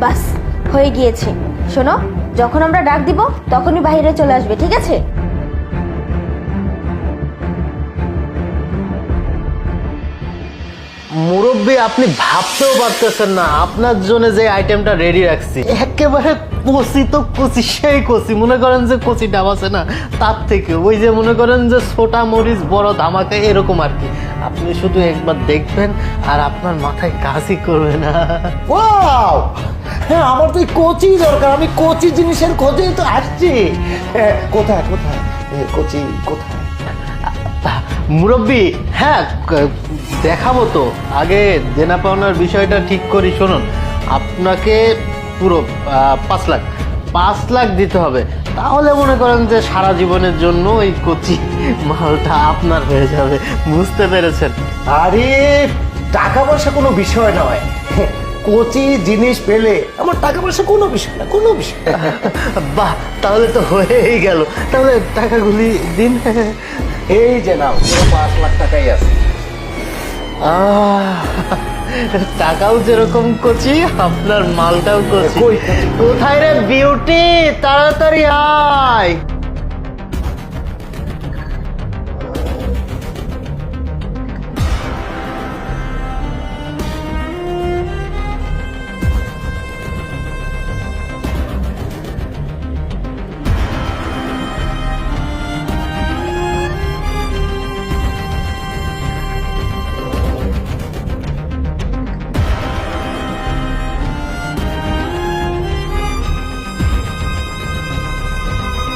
বাস হয়ে গিয়েছে। শোনো, যখন আমরা ডাক দিব তখনই বাইরে চলে আসবে, ঠিক আছে? মুরব্বী, আপনি ভাবতেও পারতেছেন না আপনার জন্য যে আইটেমটা রেডি রাখছি একেবারে কচি তো কচি, সেই কচি। মনে করেন যে কচি ডাব আছে না, তার থেকে ওই যে মনে করেন যে ছোটা মরিচ বড় ধামাকা, এরকম আর কি। আপনি শুধু একবার দেখবেন আর আপনার মাথায় কাজই করবে না। ওয়াও, হ্যাঁ আমার তো এই কচি দরকার, আমি কচি জিনিসের খোঁজেই তো আসছি। কোথায় কোথায় কচি কোথায়? মুরব্বী, হ্যাঁ দেখাবো তো, আগে দেনা পাওনার বিষয়টা ঠিক করি। শুনুন, আপনাকে পুরো 5 লাখ দিতে হবে, তাহলে মনে করেন যে সারা জীবনের জন্য এই কচি মালটা আপনার হয়ে যাবে। বুঝতে পেরেছেন? আরে টাকা পয়সা কোনো বিষয় নয়, কচি জিনিস পেলে আমার টাকা পয়সা কোনো বিষয় না, কোনো বিষয় না। বাহ, তাহলে তো হয়েই গেল। তাহলে টাকাগুলি দিন। এই যে নাও, 5 লাখ টাকাই আছে। টাকাও যেরকম কচি, আপনার মালটাও কচি। কই? কোথায় রে বিউটি, তাড়াতাড়ি আয়।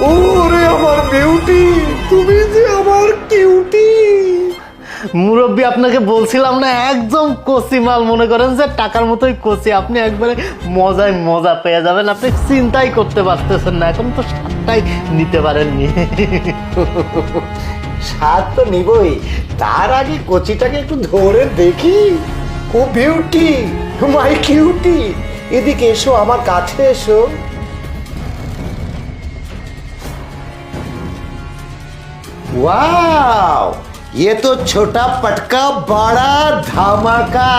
ওরে আমার বিউটি, তুমি যে আমার কিউটি। মুরব্বী, আপনাকে বলছিলাম না একদম কচি মাল, মনে করেন যে টাকার মতোই কচি। আপনি একবারে মজায় মজা পেয়ে যাবেন, আপনি চিন্তাই করতে পারতেছেন না। এখন তো সাতটাই নিতে পারেননি। স্বাদ তো নিবই, তার আগে কচিটাকে একটু ধরে দেখি। ও বিউটি, মাই কিউটি, এদিকে এসো, আমার কাছে এসো। वाओ, ये तो छोटा पटका बड़ा धमाका।